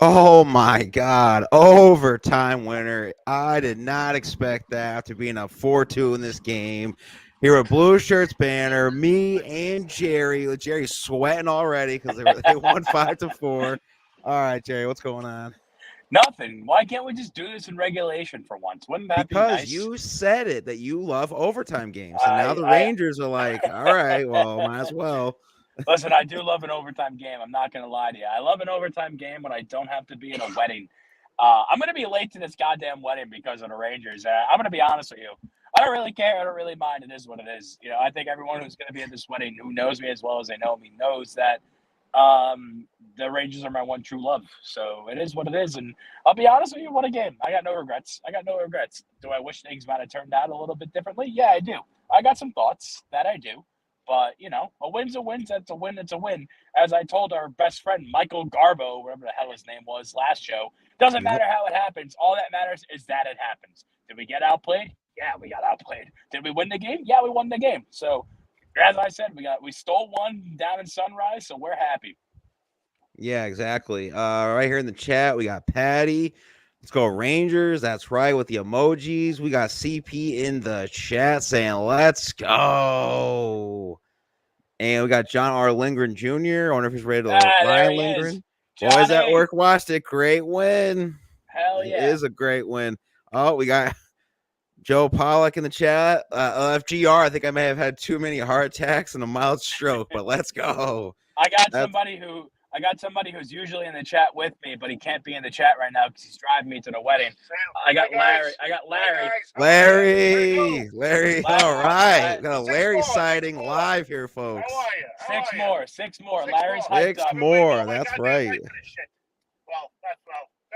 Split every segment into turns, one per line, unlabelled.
Oh my God. Overtime winner. I did not expect that after being up 4-2 in this game. Here with Blue Shirts banner, me and Jerry. Jerry's sweating already because they won 5-4. All right, Jerry, what's going on?
Nothing. Why can't we just do this in regulation for once? Wouldn't that be
Because
nice?
you said it that you love overtime games. And now
I,
the
I
Rangers are like, all right, well, might as well.
Listen. I do love an overtime game. I'm not going to lie to you. I love an overtime game when I don't have to be in a wedding. I'm going to be late to this goddamn wedding because of the Rangers. I'm going to be honest with you. I don't really care. I don't really mind. It is what it is. I think everyone who's going to be at this wedding who knows me as well as they know me knows that the Rangers are my one true love. So it is what it is. And I'll be honest with you, what a game. I got no regrets. Do I wish things might have turned out a little bit differently? Yeah, I do. I got some thoughts that I do. But, a win's a win. That's a win. It's a win. As I told our best friend, Michael Garbo, whatever the hell his name was last show, doesn't
Yep.
matter how it happens. All that matters is that it happens. Did we get outplayed? Yeah, we got outplayed. Did we win the game? Yeah, we won the game. So, as I said, we stole one down in Sunrise, so we're happy.
Yeah, exactly. Right here in the chat, we got Patty. Let's go Rangers. That's right, with the emojis. We got CP in the chat saying, let's go. And we got John R. Lindgren Jr. I wonder if he's ready to
There
Ryan
he is.
Lindgren. Boys at
Johnny.
work watched it. Great win.
Hell
It
yeah.
is a great win. Oh, we got Joe Pollock in the chat. FGR, I think I may have had too many heart attacks and a mild stroke, but let's go.
I got somebody who's usually in the chat with me, but he can't be in the chat right now because he's driving me to the wedding. I got Larry.
Larry. All right. Got a Larry sighting live here, folks.
How are you? Six more. Larry's hyped up.
Six more. That's right.
Well,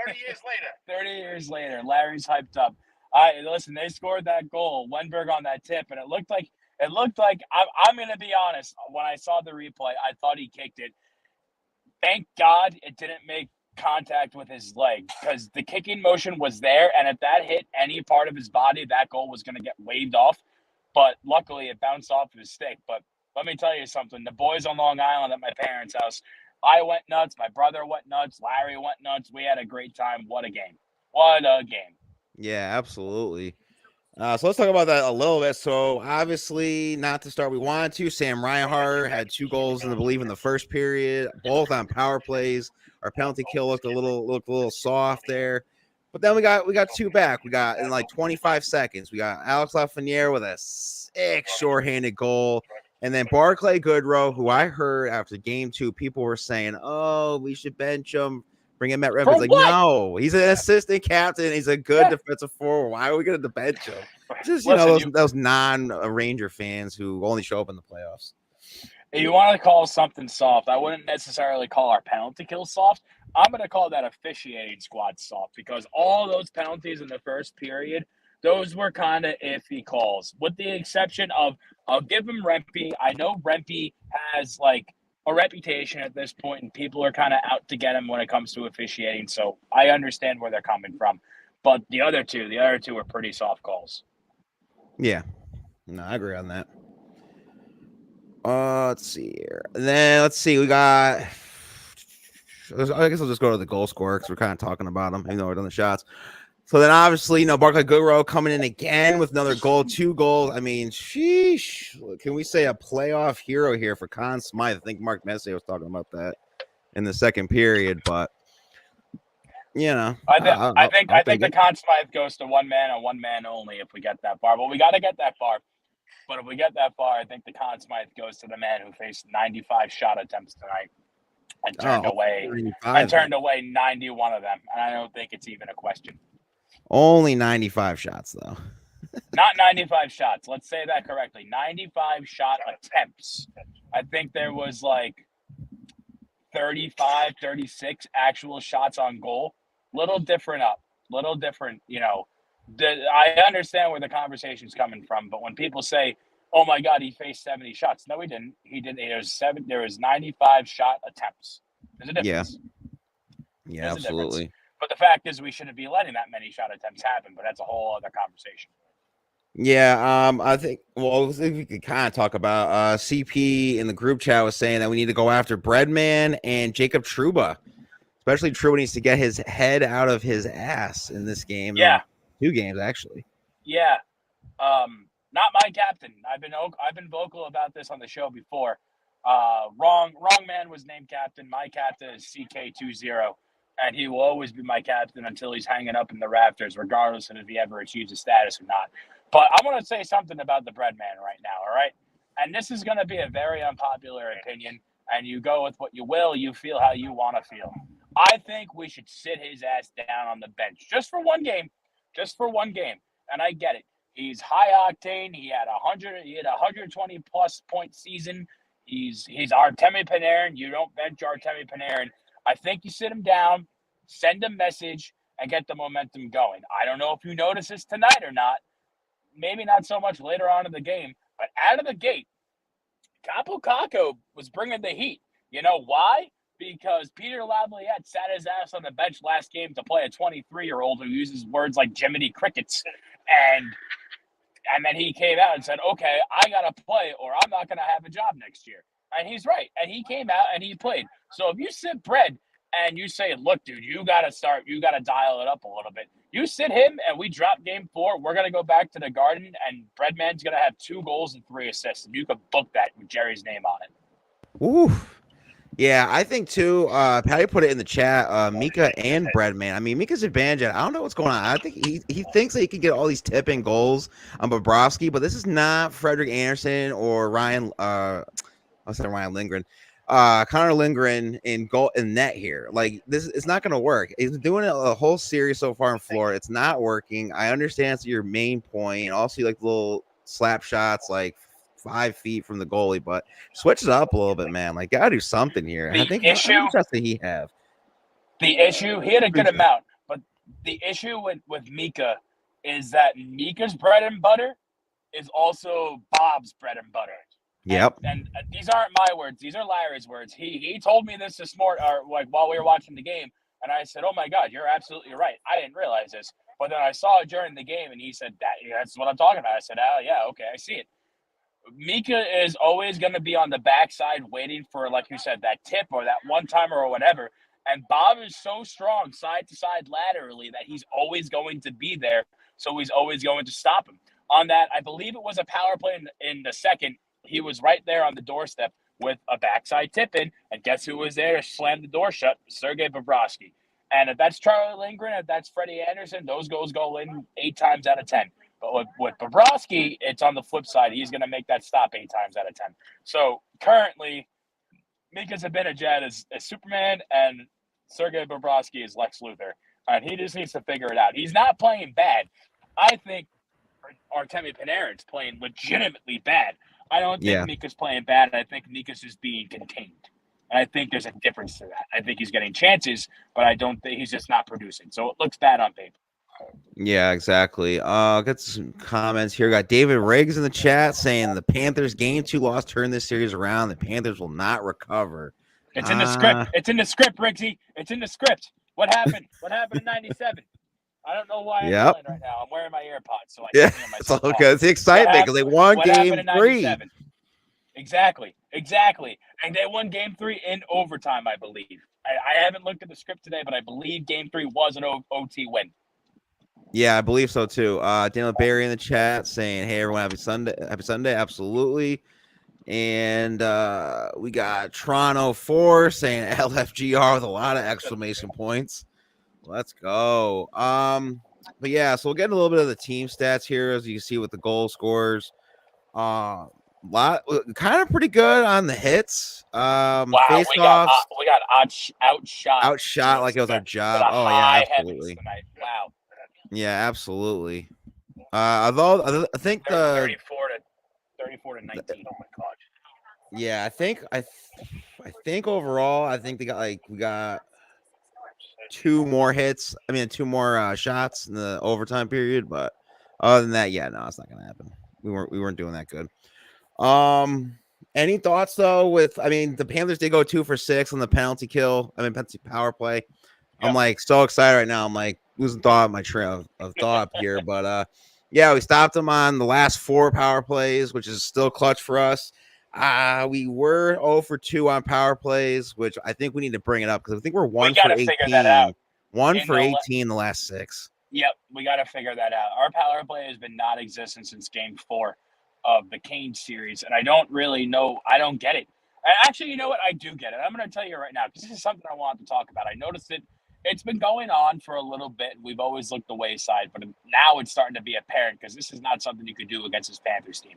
30 years later.
30 years later, Larry's hyped up. Listen, they scored that goal, Wenberg on that tip, and it looked like I'm going to be honest. When I saw the replay, I thought he kicked it. Thank God it didn't make contact with his leg because the kicking motion was there, and if that hit any part of his body, that goal was going to get waved off. But luckily, it bounced off his stick. But let me tell you something. The boys on Long Island at my parents' house, I went nuts. My brother went nuts. Larry went nuts. We had a great time. What a game. What a game.
Yeah, absolutely. So let's talk about that a little bit. So obviously, not to start, we wanted to. Sam Reinhart had 2 goals in the first period, both on power plays. Our penalty kill looked a little soft there, but then we got 2 back. We got in like 25 seconds. We got Alex Lafrenière with a sick shorthanded goal, and then Barclay Goodrow, who I heard after game 2, people were saying, "Oh, we should bench him." Bring him at Rebels. Like, no, he's an assistant captain. He's a good defensive forward. Why are we going to bench him? Just, those non-Ranger fans who only show up in the playoffs.
You want to call something soft. I wouldn't necessarily call our penalty kill soft. I'm going to call that officiating squad soft because all those penalties in the first period, those were kind of iffy calls, with the exception of, I'll give him Rempe. I know Rempe has, a reputation at this point, and people are kind of out to get him when it comes to officiating. So I understand where they're coming from, but the other two are pretty soft calls.
Yeah, no, I agree on that. Let's see here. We got. I guess I'll just go to the goal scorer because we're kind of talking about him, we're done the shots. So then, obviously, Barclay Goodrow coming in again with another goal, 2 goals. I mean, sheesh. Can we say a playoff hero here for Conn Smythe? I think Mark Messier was talking about that in the second period, but
I think the Conn Smythe goes to one man and one man only if we get that far. But we got to get that far. But if we get that far, I think the Conn Smythe goes to the man who faced 95 shot attempts tonight and turned away 91 of them. And I don't think it's even a question.
Only 95 shots, though.
Not 95 shots. Let's say that correctly. 95 shot attempts. I think there was 35, 36 actual shots on goal. Little different. I understand where the conversation's coming from, but when people say, "Oh my God, he faced 70 shots," no, he didn't. He did. There was 95 shot attempps. There's a difference.
Yeah, absolutely.
But the fact is, we shouldn't be letting that many shot attempts happen. But that's a whole other conversation.
Yeah, I think. Well, if we could kind of talk about CP in the group chat was saying that we need to go after Breadman and Jacob Trouba, especially Trouba needs to get his head out of his ass in this game.
Yeah.
2 games actually.
Yeah. Not my captain. I've been vocal about this on the show before. Wrong man was named captain. My captain is CK20, and he will always be my captain until he's hanging up in the rafters, regardless of if he ever achieves a status or not. But I want to say something about the bread man right now, all right? And this is going to be a very unpopular opinion, and you go with what you will. You feel how you want to feel. I think we should sit his ass down on the bench just for one game. And I get it. He's high octane. He had 120 plus point season. He's Artemi Panarin. You don't bench Artemi Panarin. I think you sit him down, send a message, and get the momentum going. I don't know if you notice this tonight or not. Maybe not so much later on in the game, but out of the gate, Capo Caco was bringing the heat. You know why? Because Peter Laviolette sat his ass on the bench last game to play a 23-year-old who uses words like Jiminy Crickets. And then he came out and said, okay, I got to play or I'm not going to have a job next year. And he's right. And he came out and he played. So if you sit Bread and you say, look, dude, you got to dial it up a little bit. You sit him and we drop game 4. We're going to go back to the Garden and Breadman's going to have 2 goals and 3 assists. And you could book that with Jerry's name on it.
Ooh. Yeah, I think too. Patty put it in the chat. Mika and Breadman. I mean, Mika's advantage. I don't know what's going on. I think he thinks that he can get all these tip-in goals on Bobrovsky, but this is not Frederik Andersen or Ryan. Ryan Lindgren. Connor Lindgren in net here. Like this, it's not going to work. He's doing it a whole series so far in Florida. It's not working. I understand it's your main point, and also you like little slap shots, like 5 feet from the goalie, but switch it up a little bit, man. Like, gotta do something here. I think how much did he have?
The issue, he had a good amount, but the issue with Mika is that Mika's bread and butter is also Bob's bread and butter.
Yep.
And these aren't my words; these are Larry's words. He told me this morning, or like while we were watching the game, and I said, "Oh my God, you're absolutely right. I didn't realize this." But then I saw it during the game, and he said, "That's what I'm talking about." I said, "Oh yeah, okay, I see it." Mika is always going to be on the backside waiting for, like you said, that tip or that one-timer or whatever. And Bob is so strong side to side laterally that he's always going to be there. So he's always going to stop him. On that, I believe it was a power play in the second. He was right there on the doorstep with a backside tip in. And guess who was there to slam the door shut? Sergei Bobrovsky. And if that's Charlie Lindgren, if that's Freddie Anderson, those goals go in 8 times out of 10. But with Bobrovsky, it's on the flip side. He's going to make that stop 8 times out of 10. So currently, Mika Zibanejad is Superman, and Sergei Bobrovsky is Lex Luthor. And he just needs to figure it out. He's not playing bad. I think Artemi Panarin's playing legitimately bad. I don't think Mika's playing bad. I think Mika's just being contained. And I think there's a difference to that. I think he's getting chances, but I don't think he's just not producing. So it looks bad on paper.
Yeah, exactly. Got some comments here. Got David Riggs in the chat saying the Panthers game 2 loss turn this series around. The Panthers will not recover.
It's in the script. It's in the script, Riggsy. It's in the script. What happened? What happened in 97? I don't know why I'm yelling right now. I'm wearing my AirPods, so I can't hear myself.
It's all good. It's the excitement because they won game 3.
Exactly. And they won game 3 in overtime, I believe. I haven't looked at the script today, but I believe game 3 was an OT win.
Yeah, I believe so too. Daniel Barry in the chat saying, "Hey everyone, happy Sunday!" Happy Sunday, absolutely. And we got Toronto 4 saying LFGR with a lot of exclamation points. Let's go. But yeah, so we'll get a little bit of the team stats here, as you can see with the goal scores. Kind of pretty good on the hits.
Wow, we got
outshot like it was our job. Oh yeah, absolutely.
Wow.
Yeah, absolutely. Although I think the
34 to 19. Oh my God.
Yeah, I think overall, I think we got 2 more hits. I mean, 2 more shots in the overtime period. But other than that, yeah, no, it's not gonna happen. We weren't doing that good. Any thoughts though? The Panthers did go 2 for 6 on the penalty kill. Penalty power play. I'm like so excited right now. I'm like losing thought of my trail of thought up here. But yeah, we stopped them on the last 4 power plays, which is still clutch for us. We were 0 for 2 on power plays, which I think we need to bring it up because I think we're 1
gotta
for
figure that out.
18. 1
In
for
the
18 in the last 6.
Yep, we got to figure that out. Our power play has been non-existent since Game 4 of the Kane series, and I don't really know. I don't get it. Actually, you know what? I do get it. I'm going to tell you right now because this is something I wanted to talk about. I noticed it. It's been going on for a little bit. We've always looked the wayside, but now it's starting to be apparent because this is not something you could do against this Panthers team.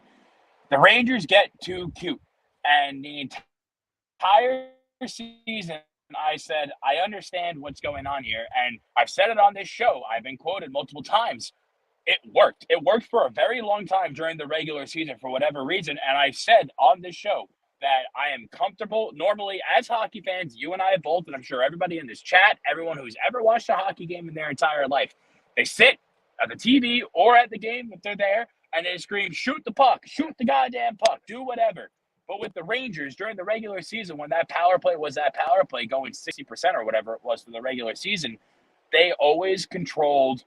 The Rangers get too cute, and the entire season I said, I understand what's going on here. And I've said it on this show. I've been quoted multiple times. It worked. It worked for a very long time during the regular season for whatever reason. And I've said on this show that I am comfortable. Normally, as hockey fans, you and I both, and I'm sure everybody in this chat, everyone who's ever watched a hockey game in their entire life, they sit at the TV or at the game if they're there, and they scream, shoot the puck, shoot the goddamn puck, do whatever. But with the Rangers during the regular season, when that power play was that power play going 60% or whatever it was for the regular season, they always controlled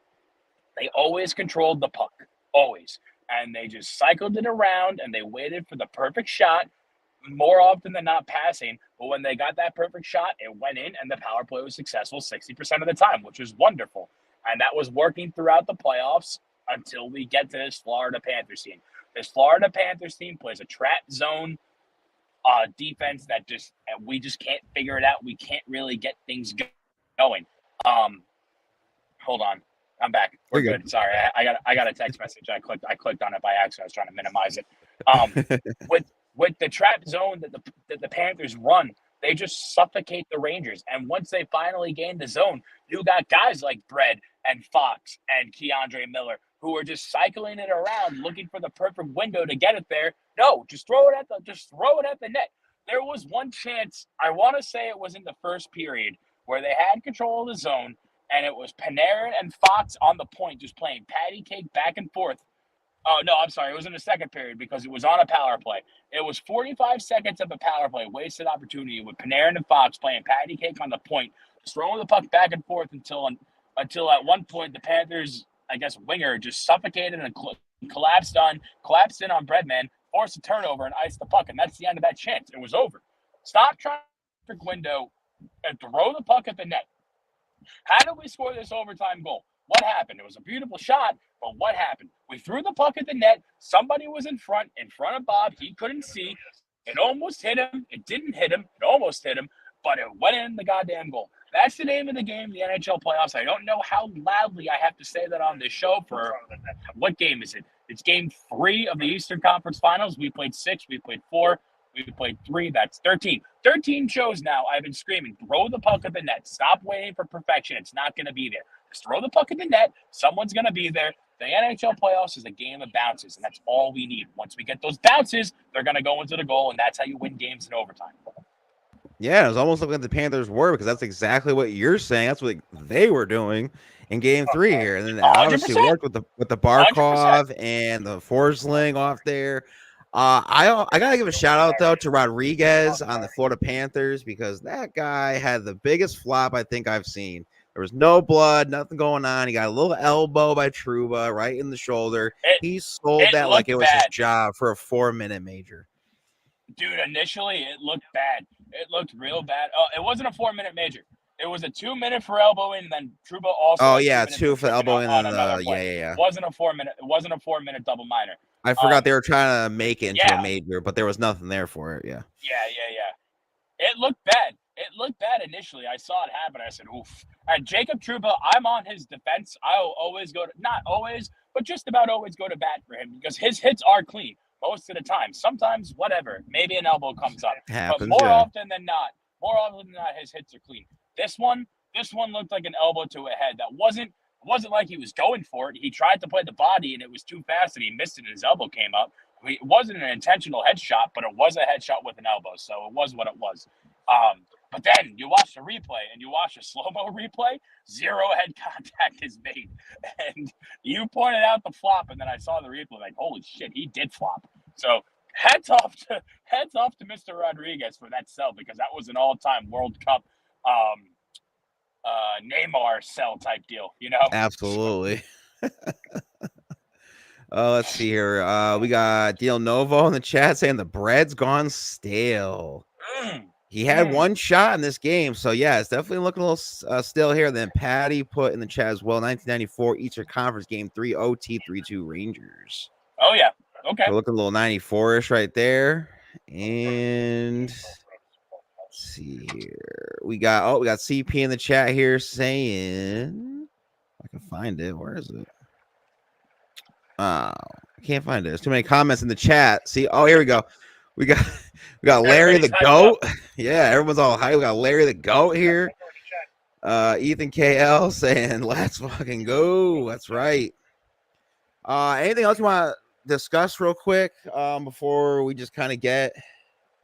the puck. Always. And they just cycled it around and they waited for the perfect shot, more often than not passing. But when they got that perfect shot, it went in and the power play was successful 60% of the time, which was wonderful. And that was working throughout the playoffs until we get to this Florida Panthers team. This Florida Panthers team plays a trap zone defense that we just can't figure it out. We can't really get things going. Hold on, I'm back. We're good. Sorry, I got a text message. I clicked on it by accident. I was trying to minimize it. With the trap zone that the Panthers run, they just suffocate the Rangers. And once they finally gain the zone, you got guys like Bread and Fox and Keandre Miller who are just cycling it around, looking for the perfect window to get it there. No, just throw it at the net. There was one chance, I want to say it was in the first period, where they had control of the zone, and it was Panarin and Fox on the point, just playing patty cake back and forth. Oh, no, I'm sorry. It was in the second period because it was on a power play. It was 45 seconds of a power play, wasted opportunity with Panarin and Fox playing patty cake on the point, just throwing the puck back and forth until at one point the Panthers, I guess, winger just suffocated and collapsed in on Breadman, forced a turnover and iced the puck, and that's the end of that chance. It was over. Stop trying to window and throw the puck at the net. How did we score this overtime goal? What happened? It was a beautiful shot, but what happened? We threw the puck at the net. Somebody was in front of Bob. He couldn't see. It almost hit him. It didn't hit him. It almost hit him, but it went in the goddamn goal. That's the name of the game, the NHL playoffs. I don't know how loudly I have to say that on this show for what game is it? It's game 3 of the Eastern Conference Finals. We played 6. We played 4. We played 3. That's 13. 13 shows now. I've been screaming, throw the puck at the net. Stop waiting for perfection. It's not going to be there. Just throw the puck at the net. Someone's going to be there. The NHL playoffs is a game of bounces, and that's all we need. Once we get those bounces, they're going to go into the goal, and that's how you win games in overtime.
Yeah, it was almost like the Panthers were because that's exactly what you're saying. That's what they were doing in Game 3 here, and then it obviously
100%.
worked with the Barkov and the Forsling off there. I gotta give a shout out though to Rodriguez on the Florida Panthers because that guy had the biggest flop I think I've seen. There was no blood, nothing going on. He got a little elbow by Trouba right in the shoulder. He sold that like it was his job for a 4-minute major.
Dude, initially it looked bad. It looked real bad. Oh, it wasn't a 4-minute major. It was a 2-minute for elbowing, and then Trouba also.
Oh yeah, 2 for elbowing, and yeah.
It wasn't a 4-minute double minor.
I forgot they were trying to make it into a major, but there was nothing there for it. Yeah.
It looked bad. It looked bad initially. I saw it happen. I said, oof. And Jacob Trouba, I'm on his defense. I'll always not always, but just about always go to bat for him because his hits are clean most of the time. Sometimes, whatever, maybe an elbow comes up.
Happens,
but more often than not, his hits are clean. This one looked like an elbow to a head. It wasn't like he was going for it. He tried to play the body, and it was too fast, and he missed it, and his elbow came up. It wasn't an intentional headshot, but it was a headshot with an elbow, so it was what it was. But then you watch the replay, and you watch a slow-mo replay, 0 head contact is made. And you pointed out the flop, and then I saw the replay, like, holy shit, he did flop. So heads off to Mr. Rodriguez for that sell, because that was an all-time World Cup Neymar sell type deal, you know?
Absolutely. Let's see here. We got Deal Novo in the chat saying the bread's gone stale. He had one shot in this game, so yeah, it's definitely looking a little still here. Then Patty put in the chat as well. 1994 Eastern Conference Game 3 OT 3-2 Rangers.
Oh yeah, okay.
So looking a little 94ish right there. And let's see here. We got CP in the chat here saying, I can find it. Where is it? I can't find it. There's too many comments in the chat. See, oh, here we go. We got Larry the Goat. Yeah, everyone's all hyped. We got Larry the Goat here. Ethan KL saying, let's fucking go. That's right. Anything else you want to discuss real quick before we just kind of get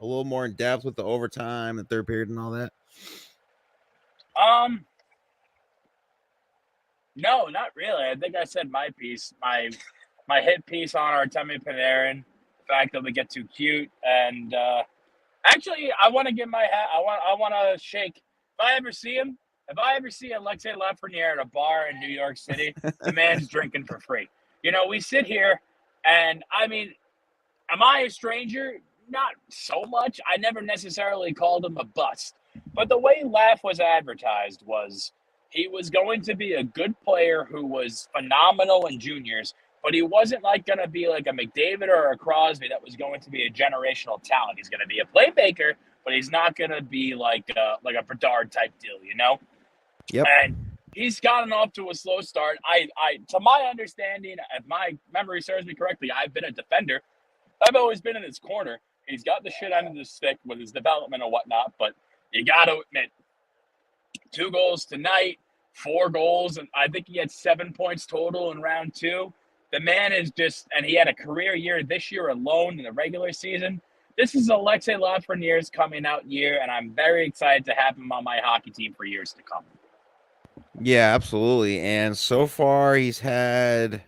a little more in depth with the overtime and third period and all that?
No, not really. I think I said my piece. My hit piece on Artemi Panarin, the fact that we get too cute, and actually, I want to give my hat. I want to shake. If I ever see Alexei Lafrenière at a bar in New York City, the man's drinking for free. You know, we sit here, and I mean, am I a stranger? Not so much. I never necessarily called him a bust, but the way Laff was advertised was he was going to be a good player who was phenomenal in juniors, but he wasn't like going to be like a McDavid or a Crosby that was going to be a generational talent. He's going to be a playmaker, but he's not going to be like a Bedard type deal, you know?
Yep.
And he's gotten off to a slow start. I to my understanding, if my memory serves me correctly, I've been a defender. I've always been in his corner. He's got the shit end of the stick with his development and whatnot, but you got to admit, 2 goals tonight, 4 goals, and I think he had 7 points total in round 2. The man is just, and he had a career year this year alone in the regular season. This is Alexei Lafreniere's coming out year, and I'm very excited to have him on my hockey team for years to come.
Yeah, absolutely. And so far, he's had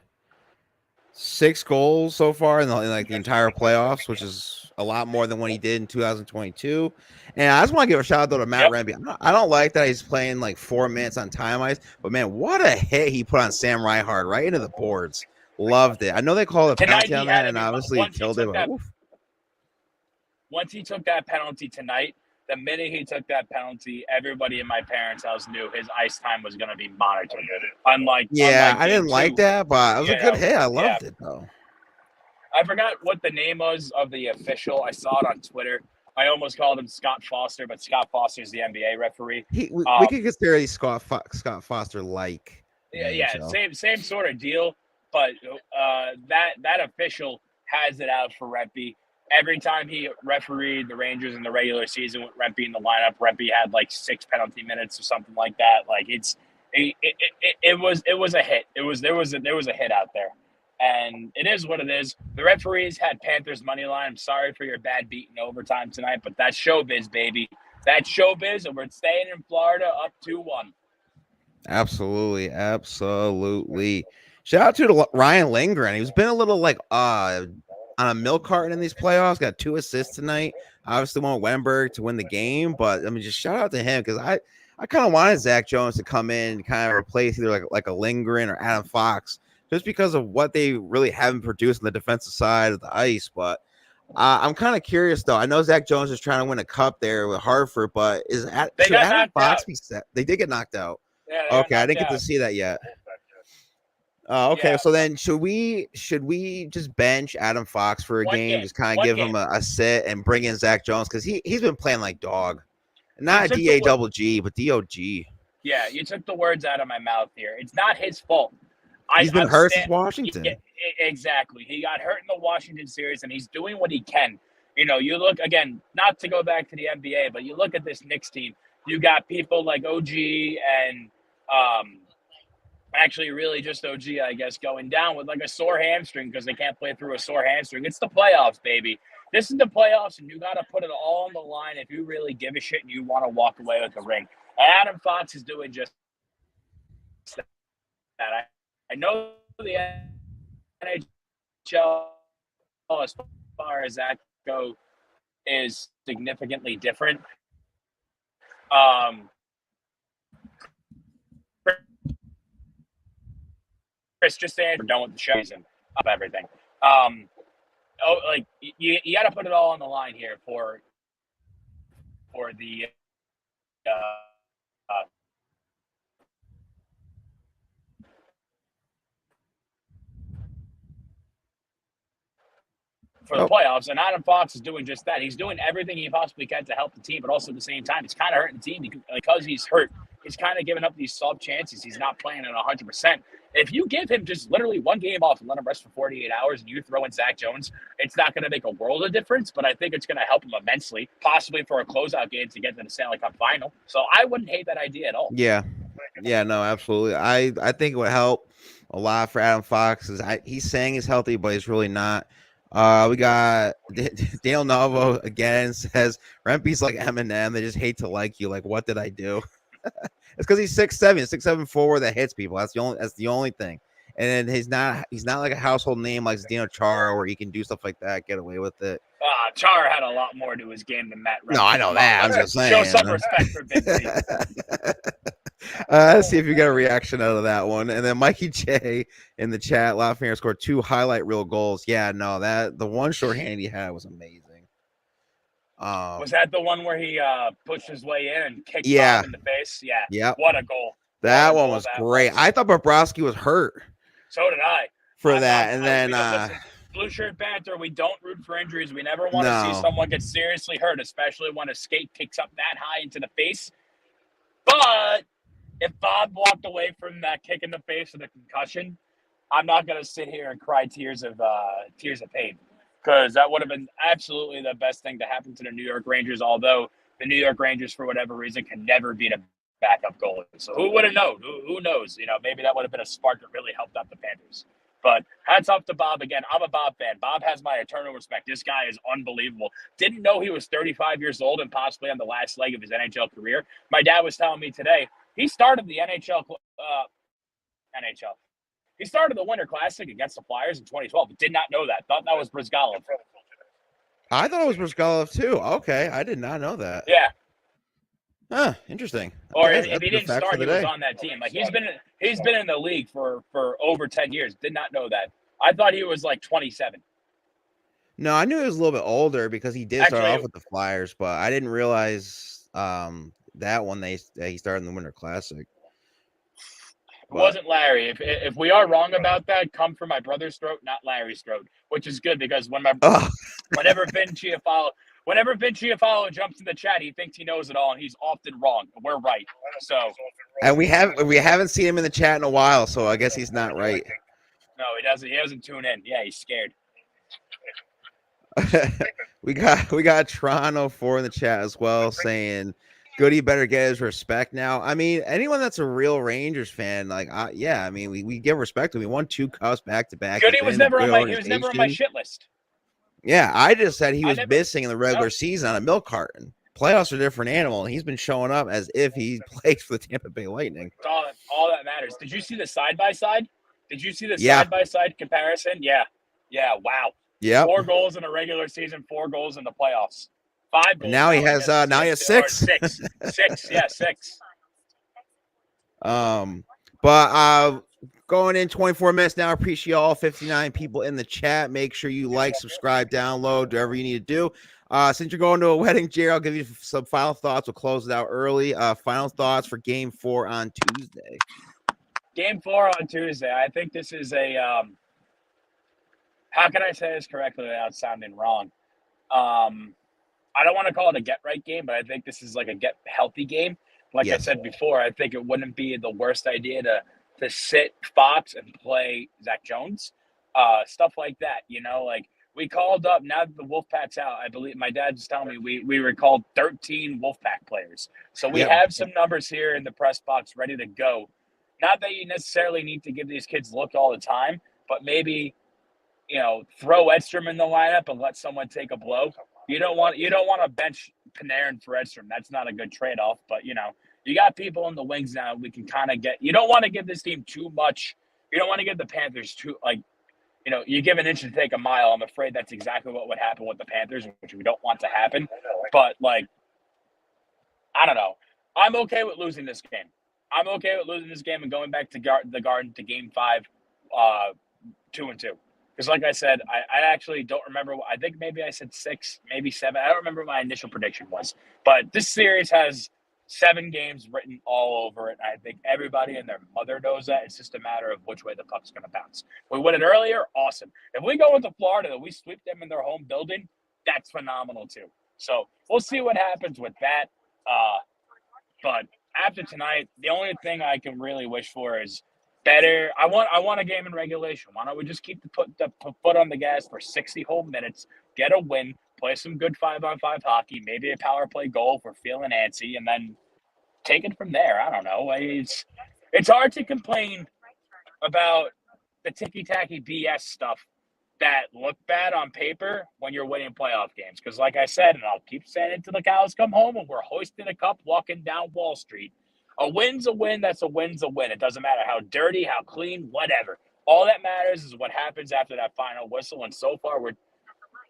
6 goals so far in the entire playoffs, which is a lot more than what he did in 2022. And I just want to give a shout out though to Matt Rempe. I don't like that he's playing like 4 minutes on time ice, but man, what a hit he put on Sam Reinhart right into the boards. Loved it. I know they called a penalty on that, and obviously he killed it. But
once he took that penalty tonight, the minute he took that penalty, everybody in my parents' house knew his ice time was going to be monitored. Unlike
I didn't like that, but it was a good hit. I loved it though.
I forgot what the name was of the official. I saw it on Twitter. I almost called him Scott Foster, but Scott Foster's the NBA referee.
We could consider these Scott Foster like.
Same sort of deal. But that official has it out for Rempe. Every time he refereed the Rangers in the regular season with Rempe in the lineup, Rempe had like 6 penalty minutes or something like that. Like it was a hit. There was a hit out there. And it is what it is. The referees had Panthers money line. I'm sorry for your bad beat in overtime tonight, but that's showbiz, baby. That's showbiz, and we're staying in Florida up 2-1.
Absolutely. Shout out to Ryan Lindgren. He's been a little like on a milk carton in these playoffs. Got 2 assists tonight. Obviously won Wenberg to win the game, but I mean, just shout out to him because I kind of wanted Zach Jones to come in and kind of replace either like a Lindgren or Adam Fox, just because of what they really haven't produced on the defensive side of the ice. But I'm kind of curious, though. I know Zach Jones is trying to win a cup there with Hartford, but should Adam Fox be set? They did get knocked out.
Yeah,
okay, I didn't get to see that yet. Okay, yeah. So then should we just bench Adam Fox for a game, just kind of give him a sit and bring in Zach Jones because he's been playing like dog, not DAGG, but DOG.
Yeah, you took the words out of my mouth here. It's not his fault.
He's been hurt since Washington.
Exactly. He got hurt in the Washington series, and he's doing what he can. You know, you look, again, not to go back to the NBA, but you look at this Knicks team. You got people like OG and actually really just OG, I guess, going down with like a sore hamstring because they can't play through a sore hamstring. It's the playoffs, baby. This is the playoffs, and you got to put it all on the line if you really give a shit and you want to walk away with the ring. And Adam Fox is doing just that. I know the NHL, as far as that goes, is significantly different. Chris, just saying we're done with the season. of everything. Like you got to put it all on the line here for the for the playoffs, and Adam Fox is doing just that. He's doing everything he possibly can to help the team, but also at the same time, he's kind of hurting the team because he's hurt. He's kind of giving up these sub chances. He's not playing at 100%. If you give him just literally one game off and let him rest for 48 hours and you throw in Zach Jones, it's not going to make a world of difference, but I think it's going to help him immensely, possibly for a closeout game to get to the Stanley Cup final. So I wouldn't hate that idea at all.
Yeah. Yeah, no, absolutely. I think it would help a lot for Adam Fox. He's saying he's healthy, but he's really not. We got Daniel Novo again says Rempe's like Eminem. They just hate to like you. Like, what did I do? It's because he's 6'7", 6'7" forward that hits people. That's the only thing. And he's not like a household name like Zdeno Chara where he can do stuff like that, get away with it.
Chara had a lot more to his game than Matt Rempe.
No, I know that. I'm just saying.
Show some respect for Big C.
Let's see if you got a reaction out of that one. And then Mikey J in the chat, Lafrenière scored 2 highlight reel goals. Yeah, no, the one shorthand he had was amazing.
Was that the one where he pushed his way in and kicked Bob in the face? Yeah.
Yep.
What a goal.
That one was great. I thought Bobrovsky was hurt.
So did I.
For that. And then
listen, Blue Shirt Panther, we don't root for injuries. We never want to see someone get seriously hurt, especially when a skate kicks up that high into the face. But if Bob walked away from that kick in the face with a concussion, I'm not going to sit here and cry tears of pain, because that would have been absolutely the best thing to happen to the New York Rangers, although the New York Rangers, for whatever reason, can never beat a backup goalie. So who would have known? Who knows? Maybe that would have been a spark that really helped out the Panthers. But hats off to Bob again. I'm a Bob fan. Bob has my eternal respect. This guy is unbelievable. Didn't know he was 35 years old and possibly on the last leg of his NHL career. My dad was telling me today he started the NHL. He started the Winter Classic against the Flyers in 2012, but did not know that. Thought that was Brizgalov.
I thought it was Brizgalov too. Okay, I did not know that.
Yeah.
Huh, interesting.
Or if he didn't start, he was on that team. Like he's been in the league for over 10 years. Did not know that. I thought he was like 27.
No, I knew he was a little bit older because he did start off with the Flyers, but I didn't realize that one he started in the Winter Classic.
It wasn't Larry. If we are wrong about that, come from my brother's throat, not Larry's throat, which is good because whenever Vin Chiafalo jumps in the chat, he thinks he knows it all, and he's often wrong. We're right. So,
and we haven't seen him in the chat in a while, so I guess he's not right.
No, he doesn't. He doesn't tune in. Yeah, he's scared.
we got Toronto 4 in the chat as well, saying Goody better get his respect now. I mean, anyone that's a real Rangers fan, like, I mean, we give respect to him. We won 2 cups back to back.
Goody was never on my shit list.
Yeah, I just said he was missing in the regular season on a milk carton. Playoffs are a different animal, and he's been showing up as if he plays for the Tampa Bay Lightning.
All that matters. Did you see the side-by-side? Did you see the side-by-side comparison? Yeah. Yeah, wow.
Yeah.
4 goals in a regular season, 4 goals in the playoffs. 5 goals.
Now he has 6.
6. 6. Yeah, 6.
But going in 24 minutes now. Appreciate all 59 people in the chat. Make sure you like, subscribe, download, do whatever you need to do. Since you're going to a wedding, Jerry, I'll give you some final thoughts. We'll close it out early. Final thoughts for Game 4 on Tuesday.
Game 4 on Tuesday. I think this is a how can I say this correctly without sounding wrong? I don't want to call it a get-right game, but I think this is like a get-healthy game. Like I said before, I think it wouldn't be the worst idea to sit Fox and play Zach Jones. Stuff like that, like we called up, now that the Wolfpack's out, I believe my dad's telling me we recalled 13 Wolfpack players. So we have some numbers here in the press box ready to go. Not that you necessarily need to give these kids look all the time, but maybe, throw Edstrom in the lineup and let someone take a blow. You don't want to bench Panarin for Edstrom. That's not a good trade-off, but you got people in the wings now. We can kind of get. You don't want to give this team too much. You don't want to give the Panthers too you give an inch to take a mile. I'm afraid that's exactly what would happen with the Panthers, which we don't want to happen. But I don't know. I'm okay with losing this game. I'm okay with losing this game and going back to the Garden to Game 5, 2-2. Because like I said, I actually don't remember. I think maybe I said 6, maybe 7. I don't remember what my initial prediction was. But this series has 7 games written all over it. I think everybody and their mother knows that. It's just a matter of which way the puck's going to bounce. If we win it earlier, awesome. If we go into Florida and we sweep them in their home building, that's phenomenal too. So we'll see what happens with that. But after tonight, the only thing I can really wish for is better. I want a game in regulation. Why don't we just keep the foot on the gas for 60 whole minutes, get a win, play some good 5-on-5 hockey, maybe a power play goal if we're feeling antsy, and then take it from there. I don't know. It's hard to complain about the ticky-tacky BS stuff that look bad on paper when you're winning playoff games. Because like I said, and I'll keep saying it till the cows come home, and we're hoisting a cup walking down Wall Street, a win's a win. That's a win's a win. It doesn't matter how dirty, how clean, whatever. All that matters is what happens after that final whistle. And so far, we're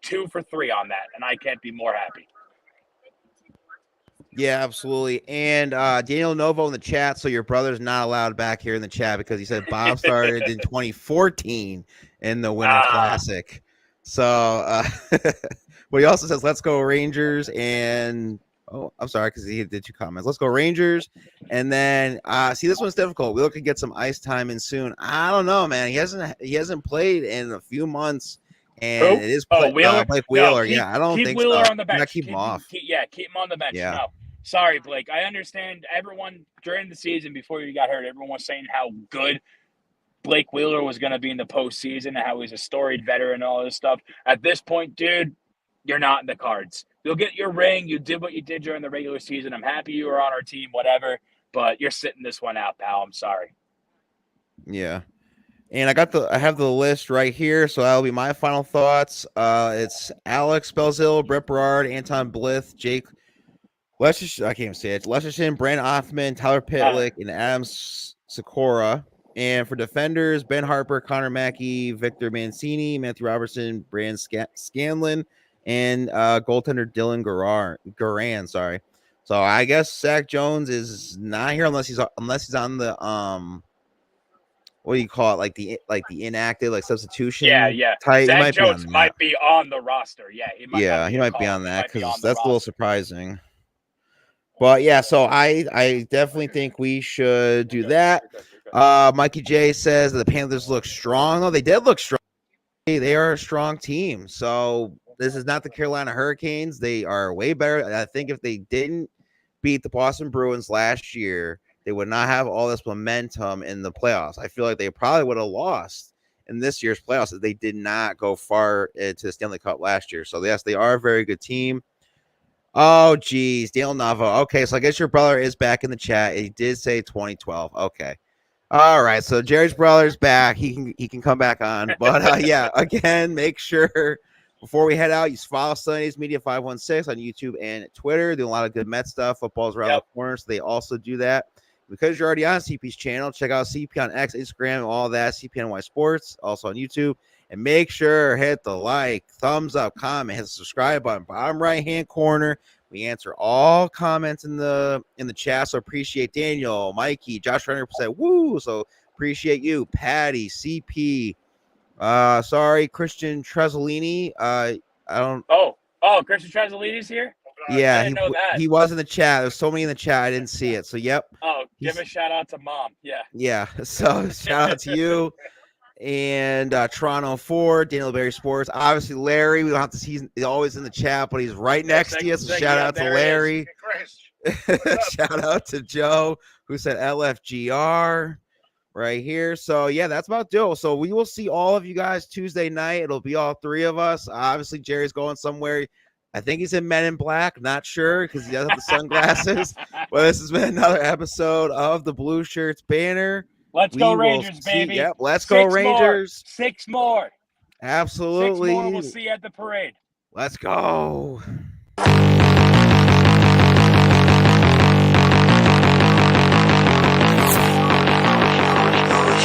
2 for 3 on that, and I can't be more happy.
Yeah, absolutely. And Daniel Novo in the chat. So your brother's not allowed back here in the chat because he said Bob started in 2014 in the Winter Classic. So, but he also says, "Let's go Rangers." And I'm sorry because he did 2 comments. Let's go Rangers. And then see, this one's difficult. Wheeler could get some ice time in soon. I don't know, man. He hasn't played in a few months. And it is
Wheeler.
Blake Wheeler.
No,
I don't
keep
think
Wheeler
so.
on the bench.
Keep him off.
Keep him on the bench.
Yeah.
No, sorry, Blake. I understand everyone during the season before you got hurt, everyone was saying how good Blake Wheeler was going to be in the postseason and how he's a storied veteran and all this stuff. At this point, dude, you're not in the cards. You'll get your ring. You did what you did during the regular season. I'm happy you were on our team, whatever, but you're sitting this one out, pal. I'm sorry.
Yeah. And I have the list right here, so that'll be my final thoughts. It's Alex Belzil, Brett Berard, Anton Blith, Jake Lesterson, I can't even say it. Lesterson, Brandon Othman, Tyler Pitlick, and Adam Sikora. And for defenders, Ben Harper, Connor Mackey, Victor Mancini, Matthew Robertson, Brand Scanlon, and goaltender Dylan Garan. Sorry. So I guess Zach Jones is not here unless he's on the what do you call it? Like the inactive, like substitution.
Yeah.
Type.
Zach Jones might be on the roster. Yeah, he might be
on that because that's a little surprising. But yeah, so I definitely think we should do that. Mikey J says that the Panthers look strong. Oh, they did look strong. They are a strong team. So this is not the Carolina Hurricanes. They are way better. I think if they didn't beat the Boston Bruins last year, they would not have all this momentum in the playoffs. I feel like they probably would have lost in this year's playoffs if they did not go far into the Stanley Cup last year. So yes, they are a very good team. Oh, geez, Dale Nava. Okay, so I guess your brother is back in the chat. He did say 2012. Okay. All right, so Jerry's brother's back. He can come back on. But yeah, again, make sure before we head out, you follow Sundays Media 516 on YouTube and Twitter. Doing a lot of good Met stuff. Football's around the corner, so they also do that. Because you're already on CP's channel, check out CP on X, Instagram, all that, CPNYSports, also on YouTube. And make sure hit the like, thumbs up, comment, hit the subscribe button, bottom right-hand corner. We answer all comments in the chat, so appreciate Daniel, Mikey, Josh Renner said, woo, so appreciate you, Patty, CP. Sorry, Christian Tresolini. I don't.
Oh, Christian Tresolini's here.
Yeah, he was in the chat. There's so many in the chat. I didn't see it. So, yep.
Oh, give a shout out to Mom. Yeah.
Yeah. So, shout out to you. And Toronto 4, Daniel Berry Sports. Obviously, Larry, we don't have to see. He's always in the chat, but he's right next to you. So, shout out to Larry. Shout out to Joe, who said LFGR right here. So, yeah, that's about it. So, we will see all of you guys Tuesday night. It'll be all 3 of us. Obviously, Jerry's going somewhere. I think he's in Men in Black. Not sure because he doesn't have the sunglasses. But this has been another episode of the Blue Shirts Banner.
Let's go Rangers, baby.
Yep, let's go Rangers.
6 more.
Absolutely.
6 more. We'll see you at the parade.
Let's go.